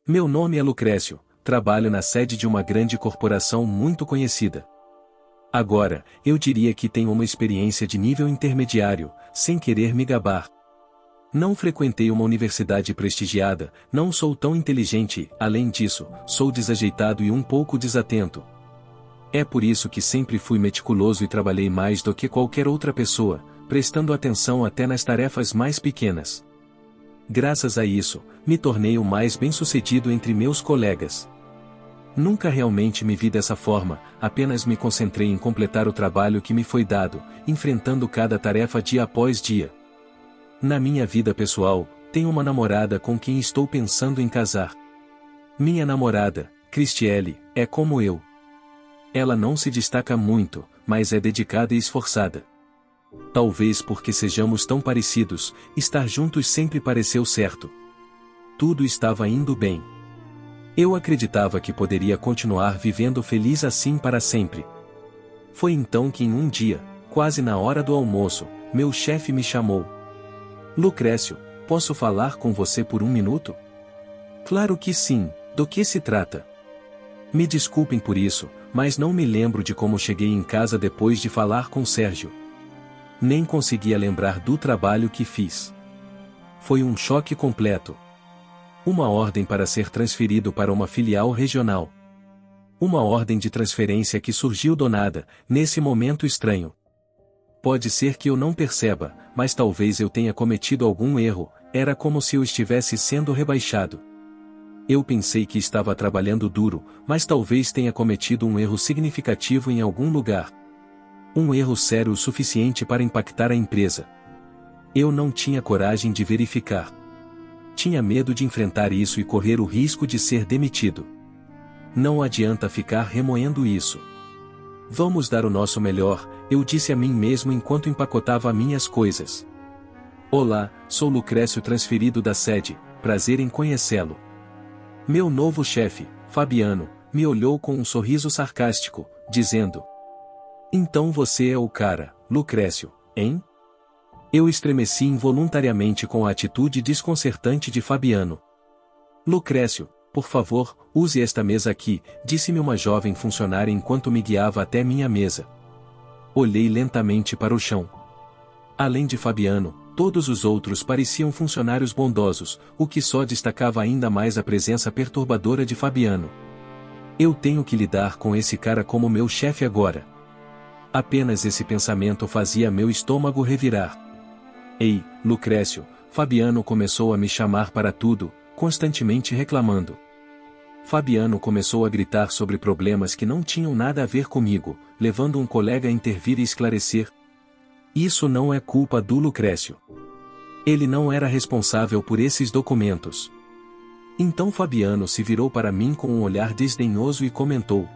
Meu nome é Lucrécio, trabalho na sede de uma grande corporação muito conhecida. Agora, eu diria que tenho uma experiência de nível intermediário, sem querer me gabar. Não frequentei uma universidade prestigiada, não sou tão inteligente, além disso, sou desajeitado e um pouco desatento. É por isso que sempre fui meticuloso e trabalhei mais do que qualquer outra pessoa, prestando atenção até nas tarefas mais pequenas. Graças a isso, me tornei o mais bem-sucedido entre meus colegas. Nunca realmente me vi dessa forma, apenas me concentrei em completar o trabalho que me foi dado, enfrentando cada tarefa dia após dia. Na minha vida pessoal, tenho uma namorada com quem estou pensando em casar. Minha namorada, Cristiele, é como eu. Ela não se destaca muito, mas é dedicada e esforçada. Talvez porque sejamos tão parecidos, estar juntos sempre pareceu certo. Tudo estava indo bem. Eu acreditava que poderia continuar vivendo feliz assim para sempre. Foi então que em um dia, quase na hora do almoço, meu chefe me chamou. Lucrécio, posso falar com você por um minuto? Claro que sim, do que se trata? Me desculpem por isso, mas não me lembro de como cheguei em casa depois de falar com Sérgio. Nem conseguia lembrar do trabalho que fiz. Foi um choque completo. Uma ordem para ser transferido para uma filial regional. Uma ordem de transferência que surgiu do nada, nesse momento estranho. Pode ser que eu não perceba, mas talvez eu tenha cometido algum erro, era como se eu estivesse sendo rebaixado. Eu pensei que estava trabalhando duro, mas talvez tenha cometido um erro significativo em algum lugar. Um erro sério o suficiente para impactar a empresa. Eu não tinha coragem de verificar. Tinha medo de enfrentar isso e correr o risco de ser demitido. Não adianta ficar remoendo isso. Vamos dar o nosso melhor, eu disse a mim mesmo enquanto empacotava minhas coisas. Olá, sou Lucrécio transferido da sede, prazer em conhecê-lo. Meu novo chefe, Fabiano, me olhou com um sorriso sarcástico, dizendo: Então você é o cara, Lucrécio, hein? Eu estremeci involuntariamente com a atitude desconcertante de Fabiano. Lucrécio, por favor, use esta mesa aqui, disse-me uma jovem funcionária enquanto me guiava até minha mesa. Olhei lentamente para o chão. Além de Fabiano, todos os outros pareciam funcionários bondosos, o que só destacava ainda mais a presença perturbadora de Fabiano. Eu tenho que lidar com esse cara como meu chefe agora. Apenas esse pensamento fazia meu estômago revirar. Ei, Lucrécio, Fabiano começou a me chamar para tudo, constantemente reclamando. Fabiano começou a gritar sobre problemas que não tinham nada a ver comigo, levando um colega a intervir e esclarecer. Isso não é culpa do Lucrécio. Ele não era responsável por esses documentos. Então Fabiano se virou para mim com um olhar desdenhoso e comentou: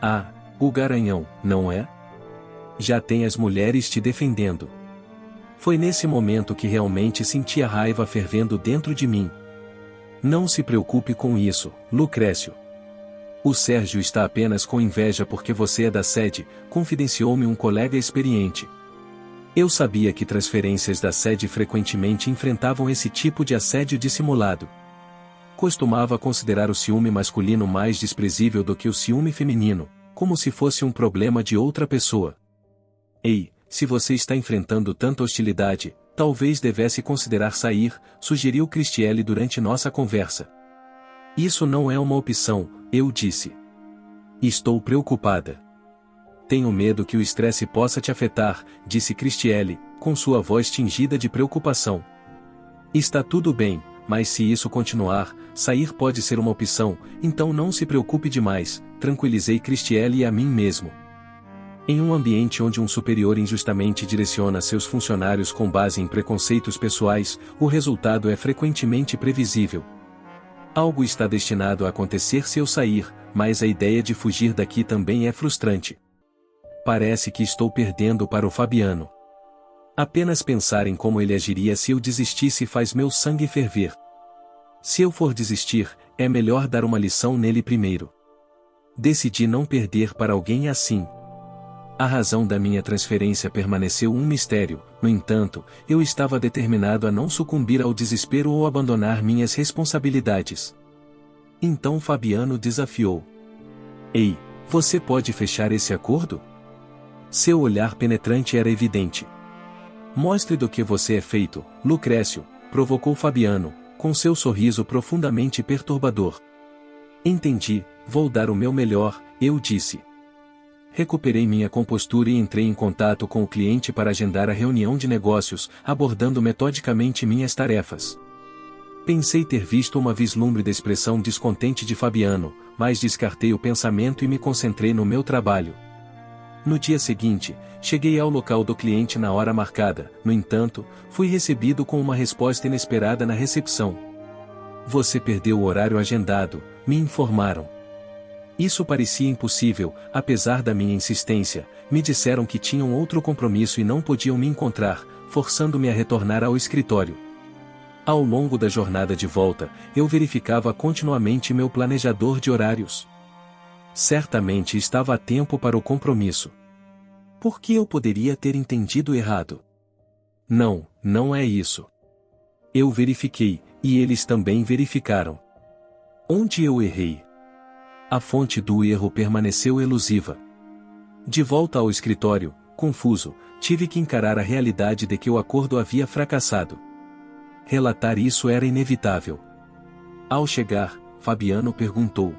Ah, o garanhão, não é? Já tem as mulheres te defendendo. Foi nesse momento que realmente senti a raiva fervendo dentro de mim. Não se preocupe com isso, Lucrécio. O Sérgio está apenas com inveja porque você é da sede, confidenciou-me um colega experiente. Eu sabia que transferências da sede frequentemente enfrentavam esse tipo de assédio dissimulado. Costumava considerar o ciúme masculino mais desprezível do que o ciúme feminino, como se fosse um problema de outra pessoa. Ei, se você está enfrentando tanta hostilidade, talvez devesse considerar sair, sugeriu Cristiele durante nossa conversa. Isso não é uma opção, eu disse. Estou preocupada. Tenho medo que o estresse possa te afetar, disse Cristiele, com sua voz tingida de preocupação. Está tudo bem, mas se isso continuar, sair pode ser uma opção, então não se preocupe demais, tranquilizei Cristiele e a mim mesmo. Em um ambiente onde um superior injustamente direciona seus funcionários com base em preconceitos pessoais, o resultado é frequentemente previsível. Algo está destinado a acontecer se eu sair, mas a ideia de fugir daqui também é frustrante. Parece que estou perdendo para o Fabiano. Apenas pensar em como ele agiria se eu desistisse faz meu sangue ferver. Se eu for desistir, é melhor dar uma lição nele primeiro. Decidi não perder para alguém assim. A razão da minha transferência permaneceu um mistério, no entanto, eu estava determinado a não sucumbir ao desespero ou abandonar minhas responsabilidades. Então Fabiano desafiou. Ei, você pode fechar esse acordo? Seu olhar penetrante era evidente. Mostre do que você é feito, Lucrécio, provocou Fabiano, com seu sorriso profundamente perturbador. Entendi, vou dar o meu melhor, eu disse. Recuperei minha compostura e entrei em contato com o cliente para agendar a reunião de negócios, abordando metodicamente minhas tarefas. Pensei ter visto uma vislumbre da expressão descontente de Fabiano, mas descartei o pensamento e me concentrei no meu trabalho. No dia seguinte, cheguei ao local do cliente na hora marcada, no entanto, fui recebido com uma resposta inesperada na recepção. Você perdeu o horário agendado, me informaram. Isso parecia impossível, apesar da minha insistência, me disseram que tinham outro compromisso e não podiam me encontrar, forçando-me a retornar ao escritório. Ao longo da jornada de volta, eu verificava continuamente meu planejador de horários. Certamente estava a tempo para o compromisso. Por que eu poderia ter entendido errado? Não, não é isso. Eu verifiquei, e eles também verificaram. Onde eu errei? A fonte do erro permaneceu elusiva. De volta ao escritório, confuso, tive que encarar a realidade de que o acordo havia fracassado. Relatar isso era inevitável. Ao chegar, Fabiano perguntou.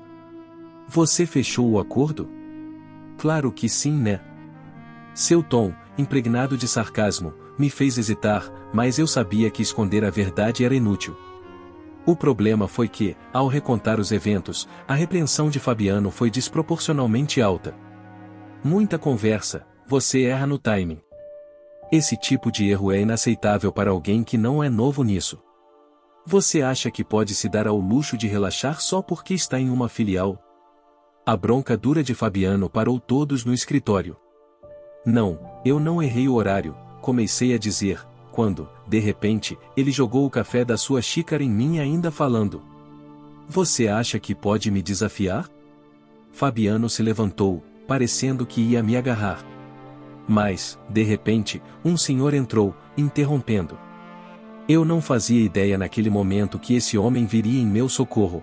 Você fechou o acordo? Claro que sim, né? Seu tom, impregnado de sarcasmo, me fez hesitar, mas eu sabia que esconder a verdade era inútil. O problema foi que, ao recontar os eventos, a repreensão de Fabiano foi desproporcionalmente alta. Muita conversa, você erra no timing. Esse tipo de erro é inaceitável para alguém que não é novo nisso. Você acha que pode se dar ao luxo de relaxar só porque está em uma filial? A bronca dura de Fabiano parou todos no escritório. Não, eu não errei o horário, comecei a dizer, quando, de repente, ele jogou o café da sua xícara em mim ainda falando. Você acha que pode me desafiar? Fabiano se levantou, parecendo que ia me agarrar. Mas, de repente, um senhor entrou, interrompendo. Eu não fazia ideia naquele momento que esse homem viria em meu socorro.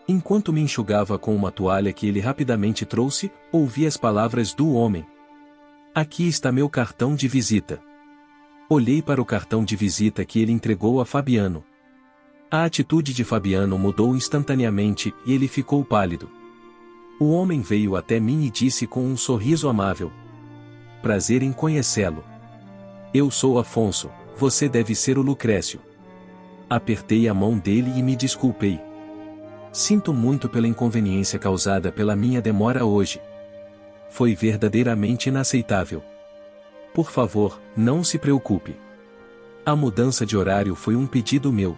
Enquanto me enxugava com uma toalha que ele rapidamente trouxe, ouvi as palavras do homem. Aqui está meu cartão de visita. Olhei para o cartão de visita que ele entregou a Fabiano. A atitude de Fabiano mudou instantaneamente e ele ficou pálido. O homem veio até mim e disse com um sorriso amável. Prazer em conhecê-lo. Eu sou Afonso, você deve ser o Lucrécio. Apertei a mão dele e me desculpei. Sinto muito pela inconveniência causada pela minha demora hoje. Foi verdadeiramente inaceitável. Por favor, não se preocupe. A mudança de horário foi um pedido meu.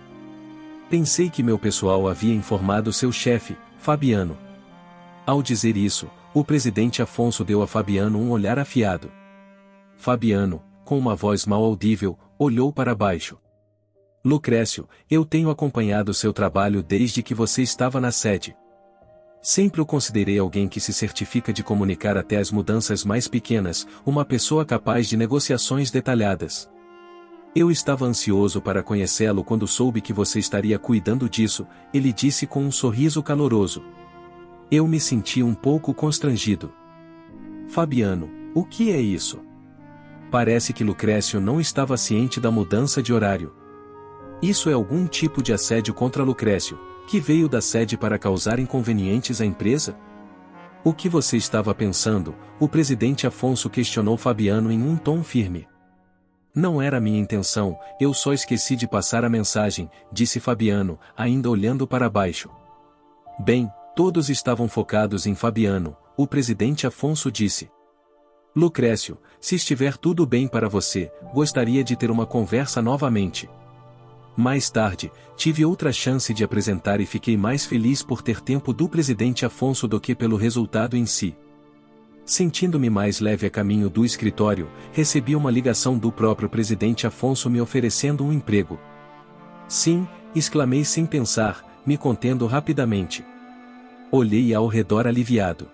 Pensei que meu pessoal havia informado seu chefe, Fabiano. Ao dizer isso, o presidente Afonso deu a Fabiano um olhar afiado. Fabiano, com uma voz mal audível, olhou para baixo. Lucrécio, eu tenho acompanhado seu trabalho desde que você estava na sede. Sempre o considerei alguém que se certifica de comunicar até as mudanças mais pequenas, uma pessoa capaz de negociações detalhadas. Eu estava ansioso para conhecê-lo quando soube que você estaria cuidando disso, ele disse com um sorriso caloroso. Eu me senti um pouco constrangido. Fabiano, o que é isso? Parece que Lucrécio não estava ciente da mudança de horário. Isso é algum tipo de assédio contra Lucrécio, que veio da sede para causar inconvenientes à empresa? O que você estava pensando? O presidente Afonso questionou Fabiano em um tom firme. Não era minha intenção, eu só esqueci de passar a mensagem, disse Fabiano, ainda olhando para baixo. Bem, todos estavam focados em Fabiano, o presidente Afonso disse. Lucrécio, se estiver tudo bem para você, gostaria de ter uma conversa novamente. Mais tarde, tive outra chance de apresentar e fiquei mais feliz por ter tempo do presidente Afonso do que pelo resultado em si. Sentindo-me mais leve a caminho do escritório, recebi uma ligação do próprio presidente Afonso me oferecendo um emprego. Sim, exclamei sem pensar, me contendo rapidamente. Olhei ao redor aliviado.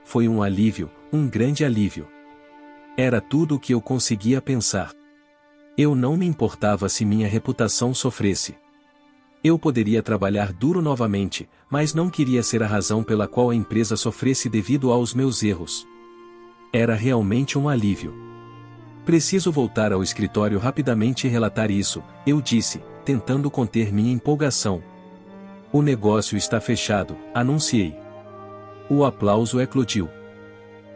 Foi um alívio, um grande alívio. Era tudo o que eu conseguia pensar. Eu não me importava se minha reputação sofresse. Eu poderia trabalhar duro novamente, mas não queria ser a razão pela qual a empresa sofresse devido aos meus erros. Era realmente um alívio. Preciso voltar ao escritório rapidamente e relatar isso, eu disse, tentando conter minha empolgação. O negócio está fechado, anunciei. O aplauso eclodiu.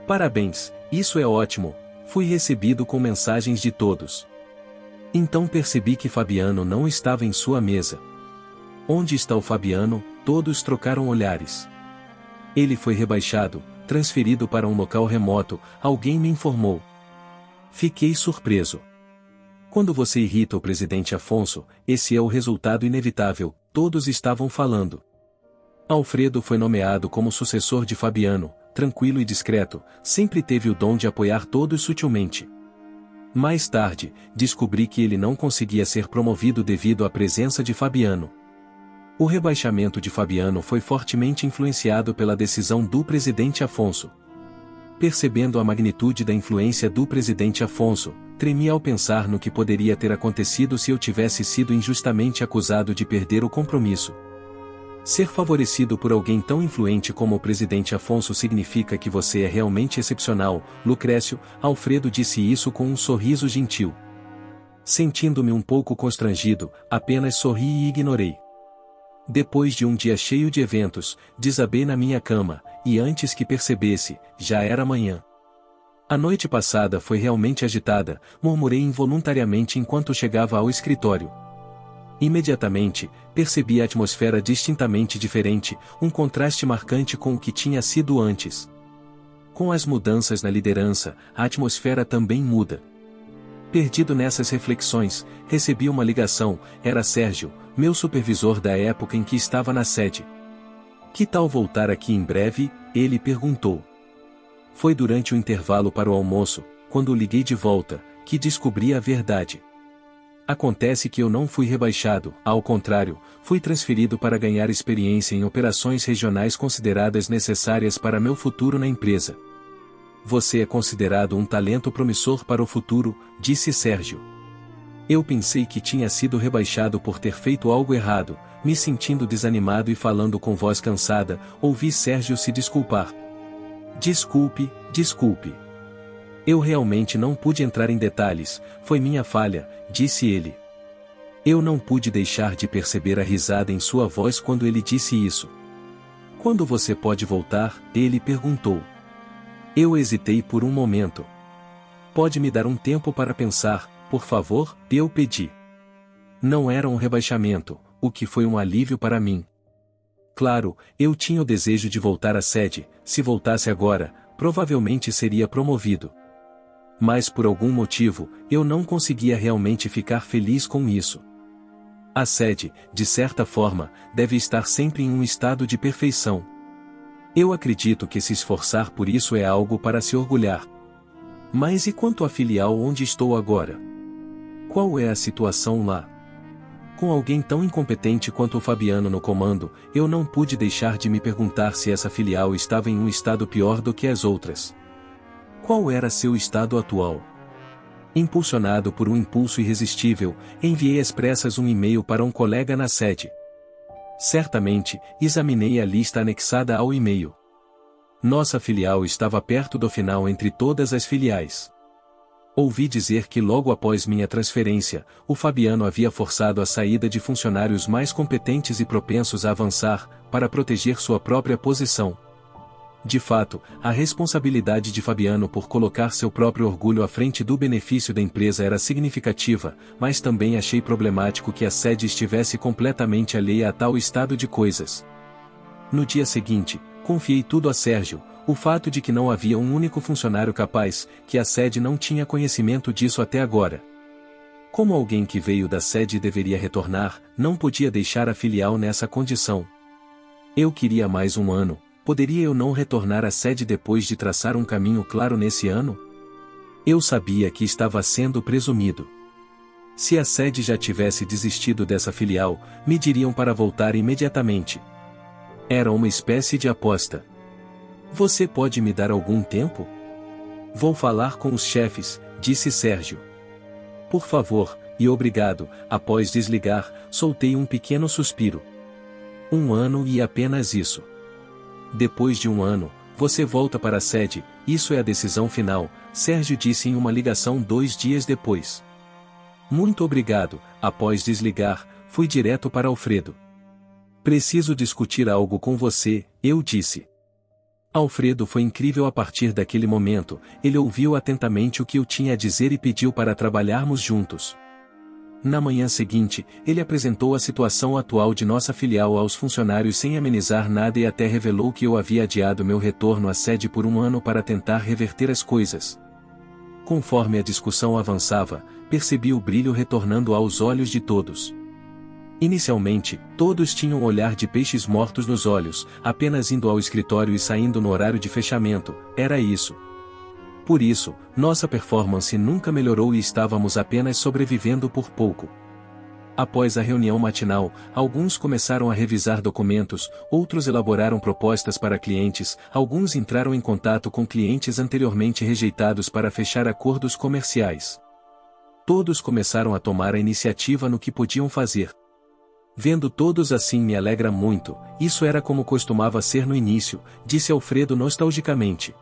Parabéns, isso é ótimo, fui recebido com mensagens de todos. Então percebi que Fabiano não estava em sua mesa. Onde está o Fabiano? Todos trocaram olhares. Ele foi rebaixado, transferido para um local remoto, alguém me informou. Fiquei surpreso. Quando você irrita o presidente Afonso, esse é o resultado inevitável, todos estavam falando. Alfredo foi nomeado como sucessor de Fabiano, tranquilo e discreto, sempre teve o dom de apoiar todos sutilmente. Mais tarde, descobri que ele não conseguia ser promovido devido à presença de Fabiano. O rebaixamento de Fabiano foi fortemente influenciado pela decisão do presidente Afonso. Percebendo a magnitude da influência do presidente Afonso, tremi ao pensar no que poderia ter acontecido se eu tivesse sido injustamente acusado de perder o compromisso. Ser favorecido por alguém tão influente como o presidente Afonso significa que você é realmente excepcional, Lucrécio. Alfredo disse isso com um sorriso gentil. Sentindo-me um pouco constrangido, apenas sorri e ignorei. Depois de um dia cheio de eventos, desabei na minha cama, e antes que percebesse, já era manhã. A noite passada foi realmente agitada, murmurei involuntariamente enquanto chegava ao escritório. Imediatamente, percebi a atmosfera distintamente diferente, um contraste marcante com o que tinha sido antes. Com as mudanças na liderança, a atmosfera também muda. Perdido nessas reflexões, recebi uma ligação, era Sérgio, meu supervisor da época em que estava na sede. Que tal voltar aqui em breve? Ele perguntou. Foi durante o intervalo para o almoço, quando liguei de volta, que descobri a verdade. Acontece que eu não fui rebaixado, ao contrário, fui transferido para ganhar experiência em operações regionais consideradas necessárias para meu futuro na empresa. Você é considerado um talento promissor para o futuro, disse Sérgio. Eu pensei que tinha sido rebaixado por ter feito algo errado, me sentindo desanimado e falando com voz cansada, ouvi Sérgio se desculpar. Desculpe. Eu realmente não pude entrar em detalhes, foi minha falha, disse ele. Eu não pude deixar de perceber a risada em sua voz quando ele disse isso. Quando você pode voltar? Ele perguntou. Eu hesitei por um momento. Pode me dar um tempo para pensar, por favor? Eu pedi. Não era um rebaixamento, o que foi um alívio para mim. Claro, eu tinha o desejo de voltar à sede, se voltasse agora, provavelmente seria promovido. Mas por algum motivo, eu não conseguia realmente ficar feliz com isso. A sede, de certa forma, deve estar sempre em um estado de perfeição. Eu acredito que se esforçar por isso é algo para se orgulhar. Mas e quanto à filial onde estou agora? Qual é a situação lá? Com alguém tão incompetente quanto o Fabiano no comando, eu não pude deixar de me perguntar se essa filial estava em um estado pior do que as outras. Qual era seu estado atual? Impulsionado por um impulso irresistível, enviei às pressas um e-mail para um colega na sede. Certamente, examinei a lista anexada ao e-mail. Nossa filial estava perto do final entre todas as filiais. Ouvi dizer que logo após minha transferência, o Fabiano havia forçado a saída de funcionários mais competentes e propensos a avançar, para proteger sua própria posição. De fato, a responsabilidade de Fabiano por colocar seu próprio orgulho à frente do benefício da empresa era significativa, mas também achei problemático que a sede estivesse completamente alheia a tal estado de coisas. No dia seguinte, confiei tudo a Sérgio, o fato de que não havia um único funcionário capaz, que a sede não tinha conhecimento disso até agora. Como alguém que veio da sede deveria retornar, não podia deixar a filial nessa condição. Eu queria mais um ano. Poderia eu não retornar à sede depois de traçar um caminho claro nesse ano? Eu sabia que estava sendo presumido. Se a sede já tivesse desistido dessa filial, me diriam para voltar imediatamente. Era uma espécie de aposta. Você pode me dar algum tempo? Vou falar com os chefes, disse Sérgio. Por favor, e obrigado. Após desligar, soltei um pequeno suspiro. 1 ano e apenas isso. Depois de 1 ano, você volta para a sede, isso é a decisão final, Sérgio disse em uma ligação 2 dias depois. Muito obrigado. Após desligar, fui direto para Alfredo. Preciso discutir algo com você, eu disse. Alfredo foi incrível a partir daquele momento, ele ouviu atentamente o que eu tinha a dizer e pediu para trabalharmos juntos. Na manhã seguinte, ele apresentou a situação atual de nossa filial aos funcionários sem amenizar nada e até revelou que eu havia adiado meu retorno à sede por 1 ano para tentar reverter as coisas. Conforme a discussão avançava, percebi o brilho retornando aos olhos de todos. Inicialmente, todos tinham um olhar de peixes mortos nos olhos, apenas indo ao escritório e saindo no horário de fechamento, era isso. Por isso, nossa performance nunca melhorou e estávamos apenas sobrevivendo por pouco. Após a reunião matinal, alguns começaram a revisar documentos, outros elaboraram propostas para clientes, alguns entraram em contato com clientes anteriormente rejeitados para fechar acordos comerciais. Todos começaram a tomar a iniciativa no que podiam fazer. Vendo todos assim me alegra muito, isso era como costumava ser no início, disse Alfredo nostalgicamente.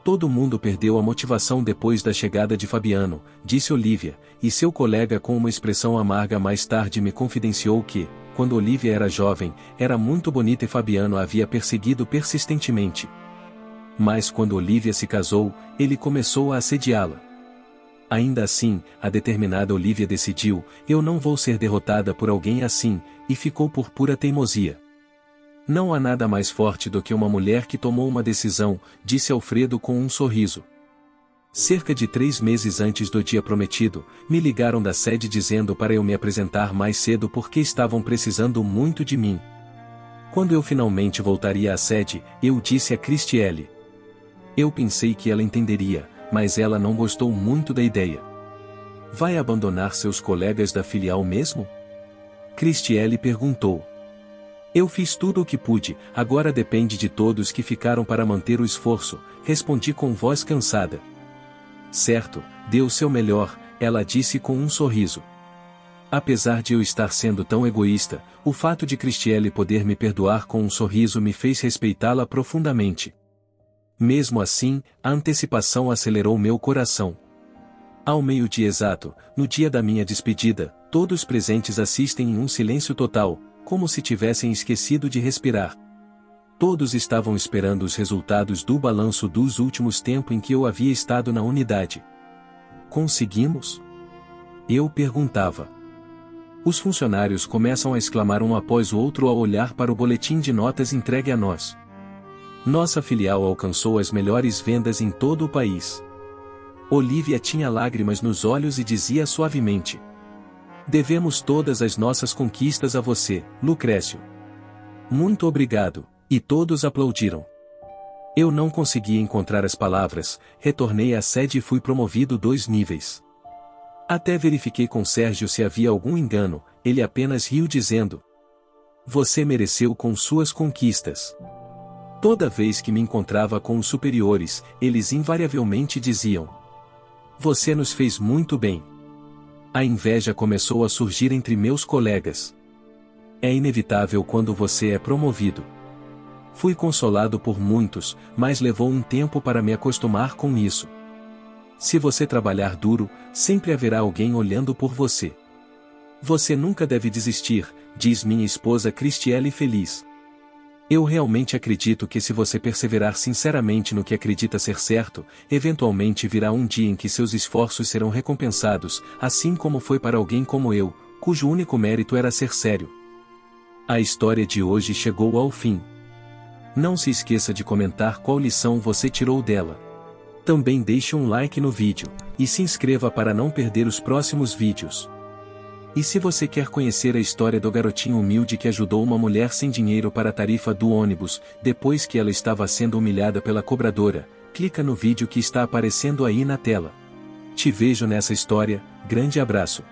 Todo mundo perdeu a motivação depois da chegada de Fabiano, disse Olivia, e seu colega com uma expressão amarga mais tarde me confidenciou que, quando Olivia era jovem, era muito bonita e Fabiano a havia perseguido persistentemente. Mas quando Olivia se casou, ele começou a assediá-la. Ainda assim, a determinada Olivia decidiu, eu não vou ser derrotada por alguém assim, e ficou por pura teimosia. Não há nada mais forte do que uma mulher que tomou uma decisão, disse Alfredo com um sorriso. Cerca de 3 meses antes do dia prometido, me ligaram da sede dizendo para eu me apresentar mais cedo porque estavam precisando muito de mim. Quando eu finalmente voltaria à sede, eu disse a Cristiele. Eu pensei que ela entenderia, mas ela não gostou muito da ideia. Vai abandonar seus colegas da filial mesmo? Cristiele perguntou. Eu fiz tudo o que pude, agora depende de todos que ficaram para manter o esforço, respondi com voz cansada. Certo, dê o seu melhor, ela disse com um sorriso. Apesar de eu estar sendo tão egoísta, o fato de Cristiele poder me perdoar com um sorriso me fez respeitá-la profundamente. Mesmo assim, a antecipação acelerou meu coração. Ao meio-dia exato, no dia da minha despedida, todos presentes assistem em um silêncio total, como se tivessem esquecido de respirar. Todos estavam esperando os resultados do balanço dos últimos tempos em que eu havia estado na unidade. Conseguimos? Eu perguntava. Os funcionários começam a exclamar um após o outro ao olhar para o boletim de notas entregue a nós. Nossa filial alcançou as melhores vendas em todo o país. Olivia tinha lágrimas nos olhos e dizia suavemente: devemos todas as nossas conquistas a você, Lucrécio. Muito obrigado, e todos aplaudiram. Eu não conseguia encontrar as palavras, retornei à sede e fui promovido 2 níveis. Até verifiquei com Sérgio se havia algum engano, ele apenas riu dizendo: você mereceu com suas conquistas. Toda vez que me encontrava com os superiores, eles invariavelmente diziam: você nos fez muito bem. A inveja começou a surgir entre meus colegas. É inevitável quando você é promovido. Fui consolado por muitos, mas levou um tempo para me acostumar com isso. Se você trabalhar duro, sempre haverá alguém olhando por você. Você nunca deve desistir, diz minha esposa Cristiele feliz. Eu realmente acredito que se você perseverar sinceramente no que acredita ser certo, eventualmente virá um dia em que seus esforços serão recompensados, assim como foi para alguém como eu, cujo único mérito era ser sério. A história de hoje chegou ao fim. Não se esqueça de comentar qual lição você tirou dela. Também deixe um like no vídeo, e se inscreva para não perder os próximos vídeos. E se você quer conhecer a história do garotinho humilde que ajudou uma mulher sem dinheiro para a tarifa do ônibus, depois que ela estava sendo humilhada pela cobradora, clica no vídeo que está aparecendo aí na tela. Te vejo nessa história, grande abraço.